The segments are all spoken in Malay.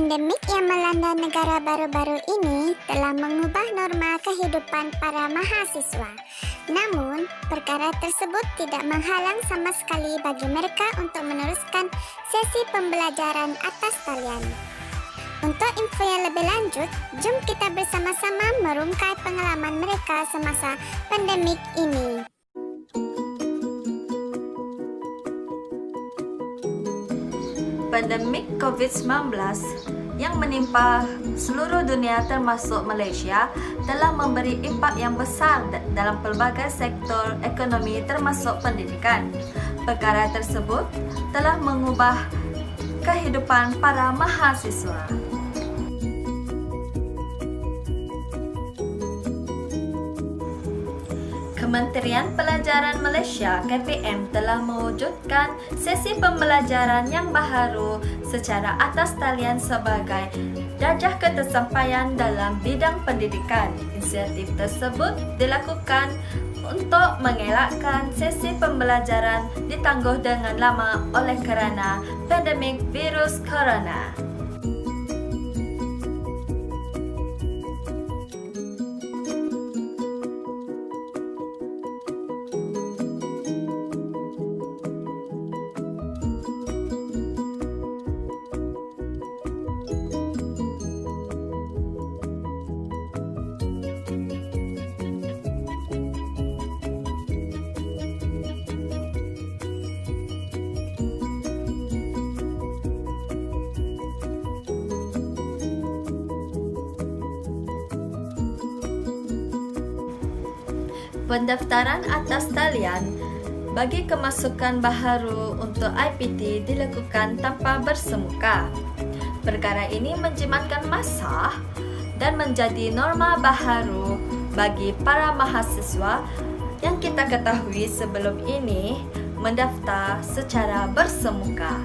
Pandemik yang melanda negara baru-baru ini telah mengubah norma kehidupan para mahasiswa. Namun, perkara tersebut tidak menghalang sama sekali bagi mereka untuk meneruskan sesi pembelajaran atas talian. Untuk info yang lebih lanjut, jom kita bersama-sama merungkai pengalaman mereka semasa pandemik ini. Pandemik COVID-19 yang menimpa seluruh dunia termasuk Malaysia telah memberi impak yang besar dalam pelbagai sektor ekonomi termasuk pendidikan. Perkara tersebut telah mengubah kehidupan para mahasiswa. Kementerian Pelajaran Malaysia (KPM) telah mewujudkan sesi pembelajaran yang baharu secara atas talian sebagai darjah ketersampaian dalam bidang pendidikan. Inisiatif tersebut dilakukan untuk mengelakkan sesi pembelajaran ditangguh dengan lama oleh kerana pandemik virus corona. Pendaftaran atas talian bagi kemasukan baharu untuk IPT dilakukan tanpa bersemuka. Perkara ini menjimatkan masa dan menjadi norma baharu bagi para mahasiswa yang kita ketahui sebelum ini mendaftar secara bersemuka.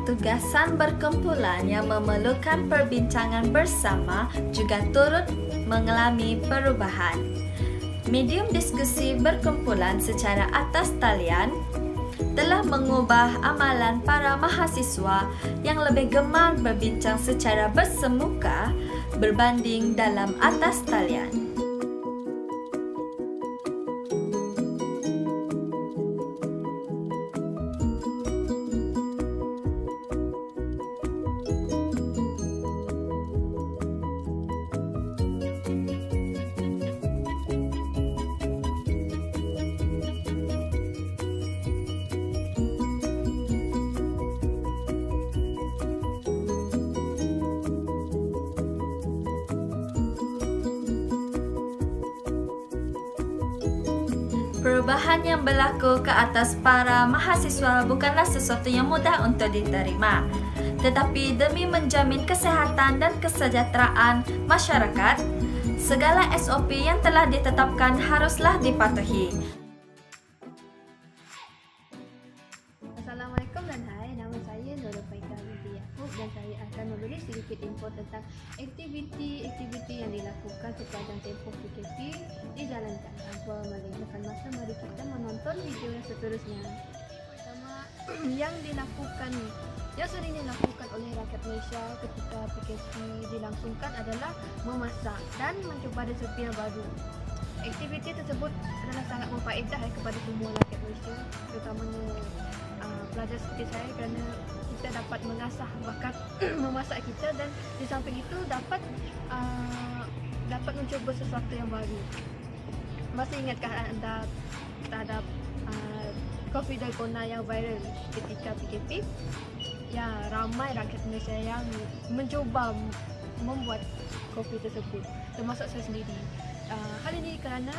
Tugasan berkumpulan yang memerlukan perbincangan bersama juga turut mengalami perubahan. Medium diskusi berkumpulan secara atas talian telah mengubah amalan para mahasiswa yang lebih gemar berbincang secara bersemuka berbanding dalam atas talian. Perubahan yang berlaku ke atas para mahasiswa bukanlah sesuatu yang mudah untuk diterima. Tetapi demi menjamin kesihatan dan kesejahteraan masyarakat, segala SOP yang telah ditetapkan haruslah dipatuhi. Assalamualaikum dan hai, nama saya Nurul Faizah binti Yaakob dan saya akan memberi sedikit info tentang aktiviti yang dilakukan sepanjang tempoh PKP dijalankan. Tanpa melengahkan masa, mari kita menonton video yang seterusnya. Pertama, yang sering dilakukan oleh rakyat Malaysia ketika PKP dilangsungkan adalah memasak dan mencuba resepi yang baru. Aktiviti tersebut adalah sangat memfaedah kepada semua rakyat Malaysia, terutamanya pelajar seperti saya, kerana kita dapat mengasah bakat memasak kita dan di samping itu dapat mencuba sesuatu yang baru. Masih ingatkah anda terhadap kopi dalgona yang viral ketika PKP? Ya, ramai rakyat Malaysia yang mencuba membuat kopi tersebut, termasuk saya sendiri. Hal ini kerana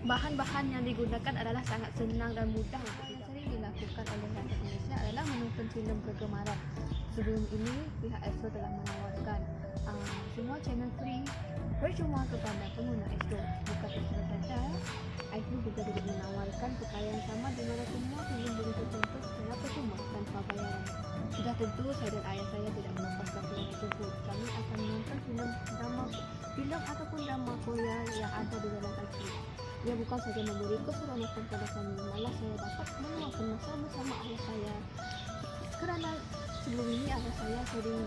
bahan-bahan yang digunakan adalah sangat senang dan mudah untuk yang sering dilakukan oleh rakyat Malaysia adalah menonton filem kegemaran. Sebelum ini, pihak Astro telah menawarkan semua channel free percuma kepada pengguna Astro. Bukan Astro saja, Astro juga tidak menawarkan perkara yang sama di mana semua filem boleh ditonton secara percuma tanpa bayaran. Sudah tentu saya dan ayah saya tidak melepaskan peluang tersebut. Kami akan menonton filem ataupun drama Korea yang ada di dalam Astro. Ia bukan saja memberi keseronokan pada kami, malah saya dapat meluangkan masa bersama ayah saya. Kerana sebelum ini ayah saya sering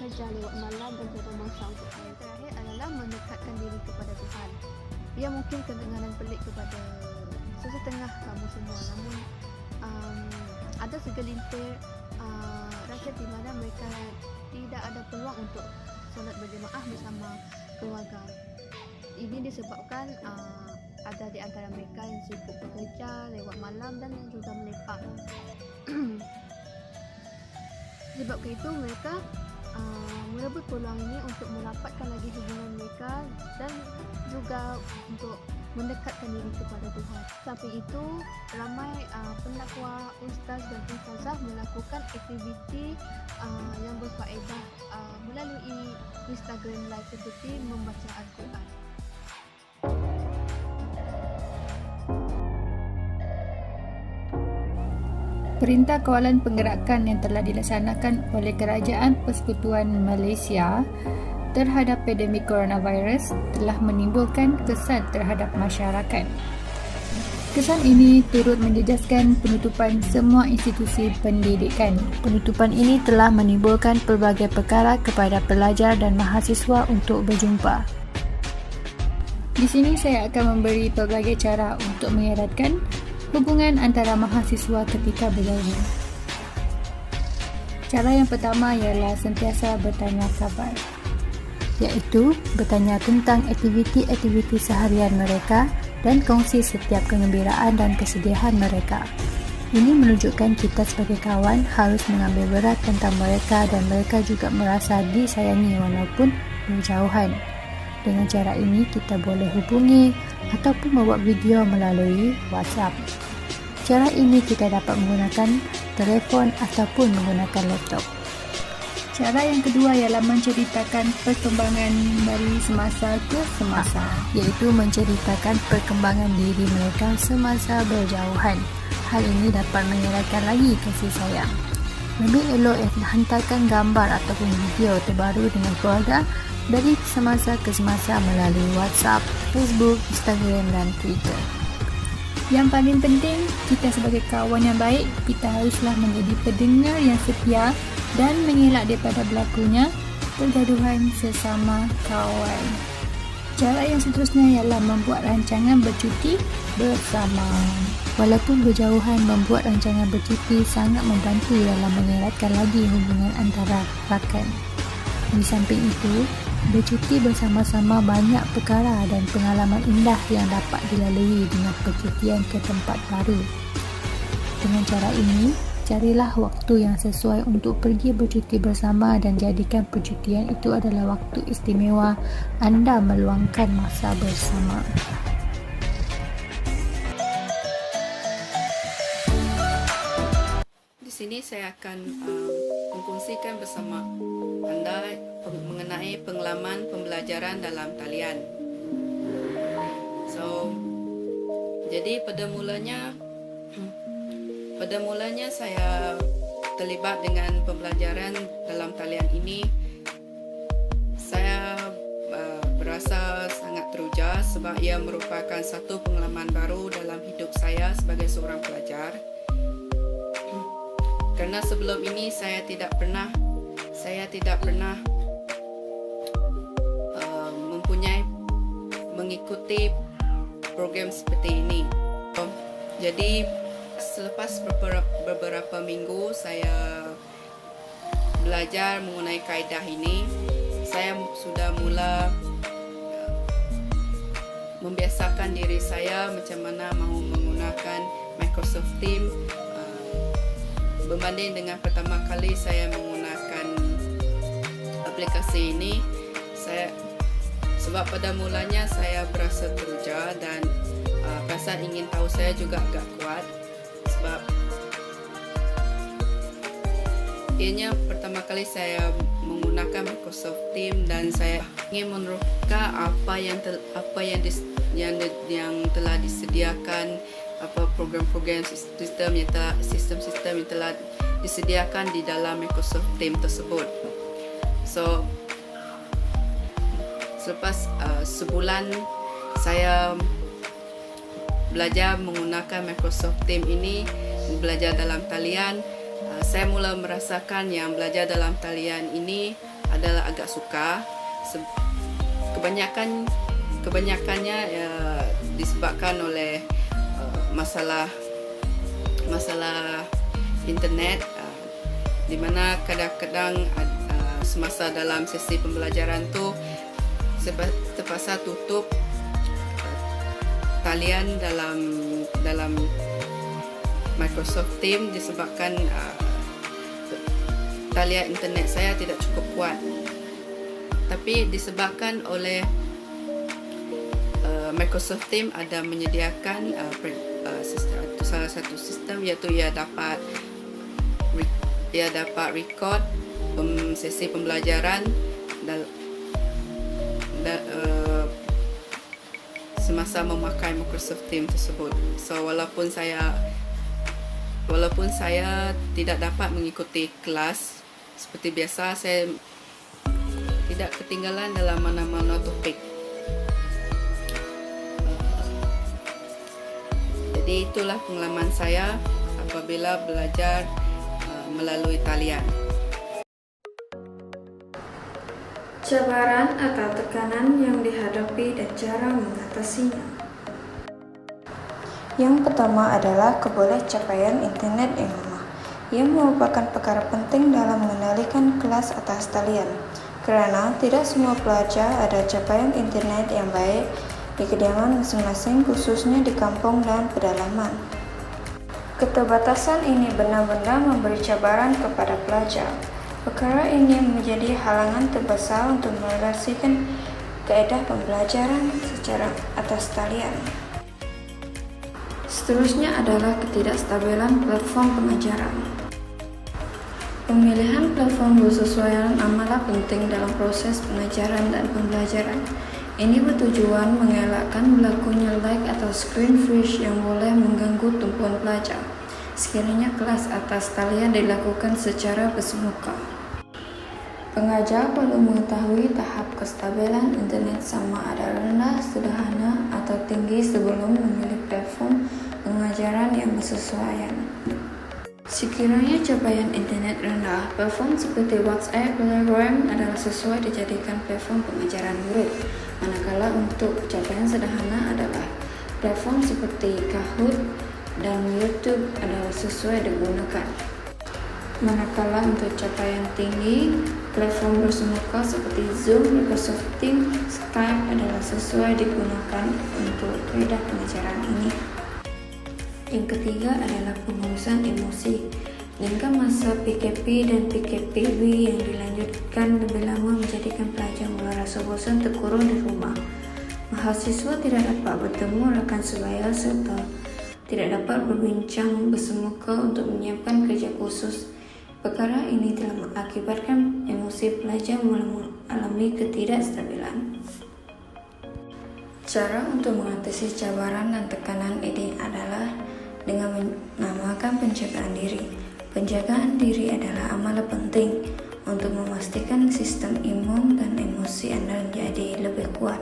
kerja lewat malam dan tiada masa untuk saya. Terakhir adalah mendekatkan diri kepada Tuhan. Ia mungkin kedengaran pelik kepada sesetengah kamu semua, namun ada segelintir rakyat di mana mereka tidak ada peluang untuk solat berjemaah bersama keluarga. Ini disebabkan ada di antara mereka yang sibuk bekerja lewat malam dan juga melepak. Sebab itu mereka merebut peluang ini untuk merapatkan lagi hubungan mereka dan juga untuk mendekatkan diri kepada Tuhan. Samping itu, ramai pendakwa, ustaz dan ustazah melakukan aktiviti yang berfaedah melalui Instagram Live seperti membaca Al-Quran. Perintah Kawalan Penggerakan yang telah dilaksanakan oleh Kerajaan Persekutuan Malaysia terhadap pandemik coronavirus telah menimbulkan kesan terhadap masyarakat. Kesan ini turut menjejaskan penutupan semua institusi pendidikan. Penutupan ini telah menimbulkan pelbagai perkara kepada pelajar dan mahasiswa untuk berjumpa. Di sini saya akan memberi pelbagai cara untuk mengeratkan hubungan antara mahasiswa ketika berjauhan. Cara yang pertama ialah sentiasa bertanya khabar, iaitu bertanya tentang aktiviti-aktiviti seharian mereka dan kongsi setiap kegembiraan dan kesedihan mereka. Ini menunjukkan kita sebagai kawan harus mengambil berat tentang mereka dan mereka juga merasa disayangi walaupun berjauhan. Dengan cara ini kita boleh hubungi ataupun membuat video melalui WhatsApp. Cara ini kita dapat menggunakan telefon ataupun menggunakan laptop. Cara yang kedua ialah menceritakan perkembangan dari semasa ke semasa, iaitu menceritakan perkembangan diri mereka semasa berjauhan. Hal ini dapat mengeratkan lagi kasih sayang. Lebih elok hantarkan gambar ataupun video terbaru dengan keluarga dari semasa ke semasa melalui WhatsApp, Facebook, Instagram dan Twitter. Yang paling penting, kita sebagai kawan yang baik, kita haruslah menjadi pendengar yang setia dan mengelak daripada berlakunya pergaduhan sesama kawan. Cara yang seterusnya ialah membuat rancangan bercuti bersama. Walaupun berjauhan, membuat rancangan bercuti sangat membantu dalam mengeratkan lagi hubungan antara rakan. Di samping itu, bercuti bersama-sama banyak perkara dan pengalaman indah yang dapat dilalui dengan percutian ke tempat baru. Dengan cara ini, carilah waktu yang sesuai untuk pergi bercuti bersama dan jadikan percutian itu adalah waktu istimewa anda meluangkan masa bersama. Di sini saya akan mengkongsikan bersama anda mengenai pengalaman pembelajaran dalam talian. Jadi pada mulanya saya terlibat dengan pembelajaran dalam talian ini. Saya berasa sangat teruja sebab ia merupakan satu pengalaman baru dalam hidup saya sebagai seorang pelajar. Karena sebelum ini saya tidak pernah mengikuti program seperti ini. Jadi selepas beberapa minggu saya belajar mengenai kaedah ini, saya sudah mula membiasakan diri saya macam mana mahu menggunakan Microsoft Teams berbanding dengan pertama kali saya menggunakan aplikasi ini. Sebab pada mulanya saya berasa teruja dan perasaan ingin tahu saya juga agak kuat. Sebab ianya pertama kali saya menggunakan Microsoft Teams dan saya ingin meneruskan apa yang telah disediakan, apa program-program sistem yang telah disediakan di dalam Microsoft Teams tersebut. So selepas sebulan saya belajar menggunakan Microsoft Teams ini, belajar dalam talian, saya mula merasakan yang belajar dalam talian ini adalah agak sukar. Kebanyakannya disebabkan oleh masalah internet, di mana kadang-kadang semasa dalam sesi pembelajaran tu terpaksa tutup talian dalam Microsoft Teams disebabkan talian internet saya tidak cukup kuat. Tapi disebabkan oleh Microsoft Teams ada menyediakan salah satu sistem, iaitu ia dapat record sesi pembelajaran semasa memakai Microsoft Teams tersebut. So walaupun saya tidak dapat mengikuti kelas seperti biasa, saya tidak ketinggalan dalam mana-mana topik. Jadi itulah pengalaman saya apabila belajar melalui talian. Cabaran atau tekanan yang dihadapi dan cara mengatasinya. Yang pertama adalah keboleh capaian internet yang lemah. Ia merupakan perkara penting dalam mengendalikan kelas atas talian, kerana tidak semua pelajar ada capaian internet yang baik di kediaman masing-masing, khususnya di kampung dan pedalaman. Keterbatasan ini benar-benar memberi cabaran kepada pelajar. Perkara ini menjadi halangan terbesar untuk merealisasikan kaedah pembelajaran secara atas talian. Seterusnya adalah ketidakstabilan platform pengajaran. Pemilihan platform bersesuaian amatlah penting dalam proses pengajaran dan pembelajaran. Ini bertujuan mengelakkan berlakunya lag atau screen freeze yang boleh mengganggu tumpuan pelajar sekiranya kelas atas talian dilakukan secara bersemuka. Pengajar perlu mengetahui tahap kestabilan internet sama ada rendah, sederhana atau tinggi sebelum memilih platform pengajaran yang bersesuaian. Sekiranya capaian internet rendah, platform seperti WhatsApp, Telegram adalah sesuai dijadikan platform pengajaran murid. Manakala untuk capaian sederhana adalah platform seperti Kahoot dan YouTube adalah sesuai digunakan. Manakala untuk capaian tinggi, platform bersemuka seperti Zoom, Microsoft Teams, Skype adalah sesuai digunakan untuk kaedah pengajaran ini. Yang ketiga adalah pengurusan emosi. Lingkar masa PKP dan PKPB yang dilanjutkan lebih lama menjadikan pelajar merasa bosan terkurung di rumah. Mahasiswa tidak dapat bertemu rakan sebaya serta tidak dapat berbincang bersemuka untuk menyiapkan kerja khusus. Perkara ini telah mengakibatkan emosi pelajar mengalami ketidakstabilan. Cara untuk mengatasi cabaran dan tekanan ini adalah dengan menamakan penjagaan diri. Penjagaan diri adalah amalan penting untuk memastikan sistem imun dan emosi Anda menjadi lebih kuat.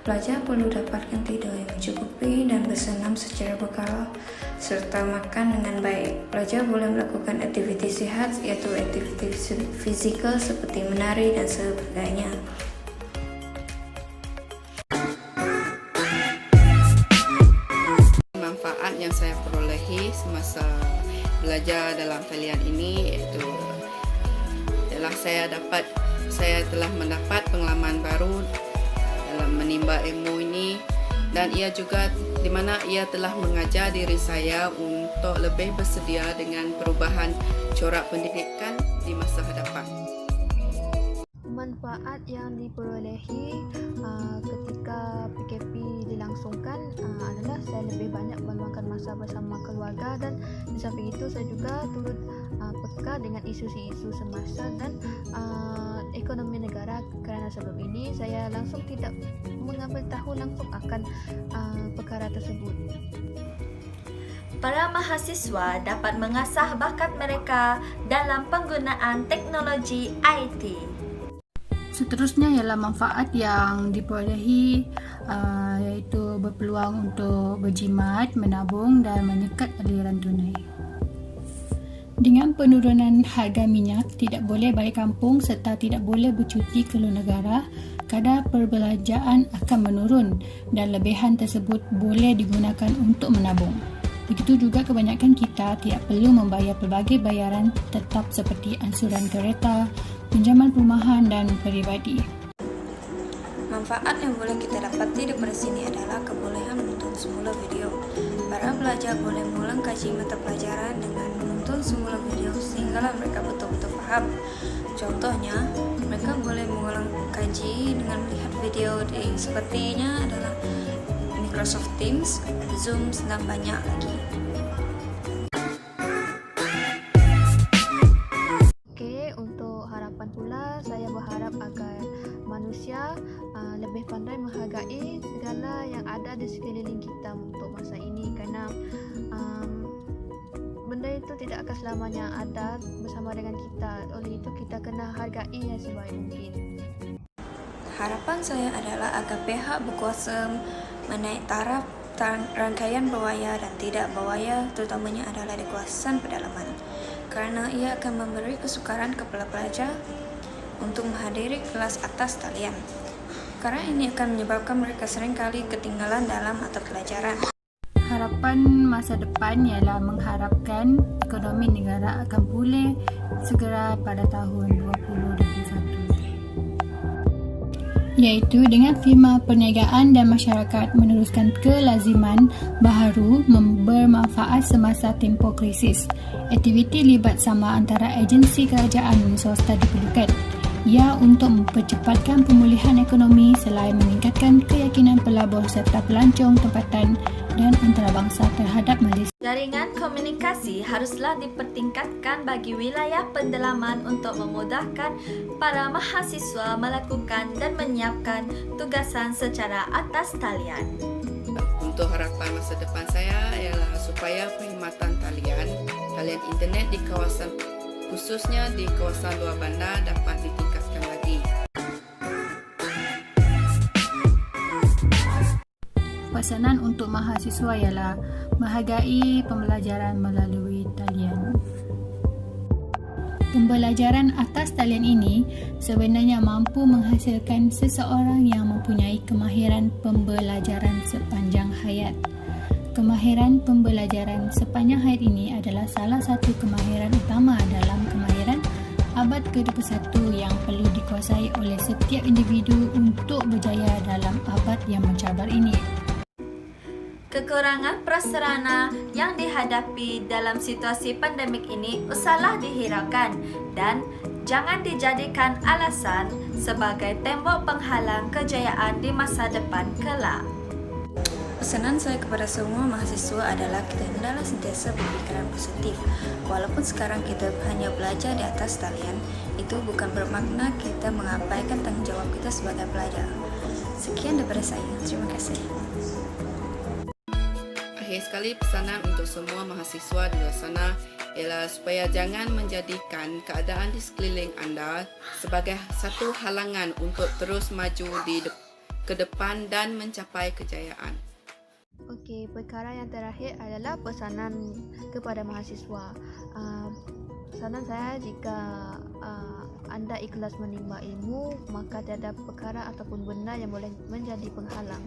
Pelajar perlu dapatkan tidur yang mencukupi dan bersenam secara berkala serta makan dengan baik. Pelajar boleh melakukan aktiviti sihat, iaitu aktiviti fizikal seperti menari dan sebagainya. Manfaat yang saya perolehi semasa belajar dalam talian ini iaitu adalah saya telah mendapat pengalaman baru dalam menimba ilmu ini, dan ia juga di mana ia telah mengajar diri saya untuk lebih bersedia dengan perubahan corak pendidikan di masa hadapan. manfaat yang diperolehi ketika PKP dilangsungkan adalah saya lebih banyak meluangkan masa bersama keluarga, dan di samping itu saya juga turut peka dengan isu-isu semasa dan ekonomi negara, kerana sebelum ini saya langsung tidak mengambil tahu langsung akan perkara tersebut. Para mahasiswa dapat mengasah bakat mereka dalam penggunaan teknologi IT. Seterusnya ialah manfaat yang diperolehi iaitu berpeluang untuk berjimat, menabung dan menyekat aliran tunai. Dengan penurunan harga minyak, tidak boleh balik kampung serta tidak boleh bercuti ke luar negara, kadar perbelanjaan akan menurun dan lebihan tersebut boleh digunakan untuk menabung. Begitu juga kebanyakan kita tidak perlu membayar pelbagai bayaran tetap seperti ansuran kereta, pinjaman perumahan dan peribadi. Manfaat yang boleh kita dapati daripada sini adalah kebolehan menonton semula video. Para pelajar boleh mengulang kaji mata pelajaran dengan menonton semula video sehinggalah mereka betul-betul faham. Contohnya, mereka boleh mengulang kaji dengan melihat video sepertinya adalah Microsoft Teams, Zoom, dan banyak lagi. Okey, untuk harapan pula saya berharap agar manusia lebih pandai menghargai segala yang ada di sekeliling kita untuk masa ini, kerana benda itu tidak akan selamanya ada bersama dengan kita. Oleh itu kita kena hargai yang sebaik mungkin. Harapan saya adalah agar pihak berkuasa menaik taraf rangkaian berwayar dan tidak berwayar, terutamanya adalah di kawasan pedalaman, kerana ia akan memberi kesukaran kepada pelajar untuk menghadiri kelas atas talian. Kerana ini akan menyebabkan mereka seringkali ketinggalan dalam mata pelajaran. Harapan masa depan ialah mengharapkan ekonomi negara akan pulih segera pada tahun 2021. Iaitu dengan firma perniagaan dan masyarakat meneruskan kelaziman baharu bermanfaat semasa tempoh krisis. Aktiviti libat sama antara agensi kerajaan dan swasta diperlukan. Ia untuk mempercepatkan pemulihan ekonomi selain meningkatkan keyakinan pelabur serta pelancong tempatan dan antarabangsa terhadap Malaysia. Jaringan komunikasi haruslah dipertingkatkan bagi wilayah pendalaman untuk memudahkan para mahasiswa melakukan dan menyiapkan tugasan secara atas talian. Untuk harapan masa depan saya ialah supaya perkhidmatan talian internet di kawasan, khususnya di kawasan luar bandar, dapat ditingkatkan lagi. Pesanan untuk mahasiswa ialah menghargai pembelajaran melalui talian. Pembelajaran atas talian ini sebenarnya mampu menghasilkan seseorang yang mempunyai kemahiran pembelajaran sepanjang hayat. Kemahiran pembelajaran sepanjang hayat ini adalah salah satu kemahiran utama dalam kemahiran abad ke-21 yang perlu dikuasai oleh setiap individu untuk berjaya dalam abad yang mencabar ini. Kekurangan prasarana yang dihadapi dalam situasi pandemik ini usahlah dihiraukan dan jangan dijadikan alasan sebagai tembok penghalang kejayaan di masa depan kelak. Pesanan saya kepada semua mahasiswa adalah kita hendaklah sentiasa berpikiran positif. Walaupun sekarang kita hanya belajar di atas talian, itu bukan bermakna kita mengabaikan tanggungjawab kita sebagai pelajar. Sekian daripada saya. Terima kasih. Akhir sekali, pesanan untuk semua mahasiswa di luar sana ialah supaya jangan menjadikan keadaan di sekeliling anda sebagai satu halangan untuk terus maju ke depan dan mencapai kejayaan. Okey, perkara yang terakhir adalah pesanan kepada mahasiswa. Pesanan saya, jika anda ikhlas menimba ilmu, maka tiada perkara ataupun benda yang boleh menjadi penghalang.